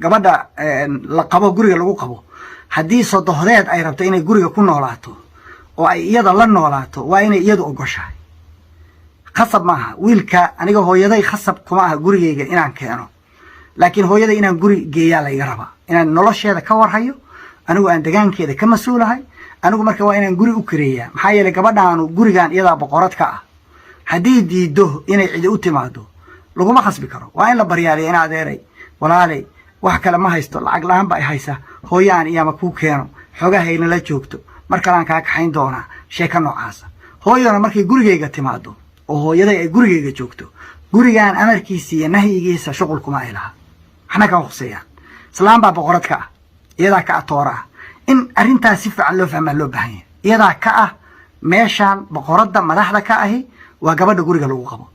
gabadha la qabo guriga lagu qabo haddii sodohdeed ay rabto inay guriga ku noolaato oo ay iyada la noolaato waa inay iyadu ogoshahay khasab maaha wiilka aniga hooyaday khasab kuma aha gurigeyga inaan keeno laakiin hooyaday inaan guri geeyaa layga rabaa inaan nolosheeda ka warhayo anigu aan degaankeeda ka mas-uulahay anigu marka waa inaan guri u kireeyaa maxaa yeelay gabadhaanu gurigan iyadaa boqorad ka ah haddii diido inay cidi u timaado laguma khasbi karo waa in la baryaaliya in adeeray walaalay wax kale ma haysto lacag la-aan ba ay haysaa hooyaan iyama kuu keeno xogahayna la joogto mar kalaan kaa kaxayn doonaa sheeka noocaasa hooyana markay gurigeyga timaado oo hooyaday ay gurigeyga joogto gurigan amarkiisa iyo nahyigiisa shuqul kuma ay laha waxna kama khuseeyaan islaam baa boqorad ka ah iyadaa ka ah toora ah in arrintaas si fiican loo fahmaa loo baahan yahay iyadaa ka ah meeshaan boqoradda madaxda ka ahi waa gabadha guriga lagu qabo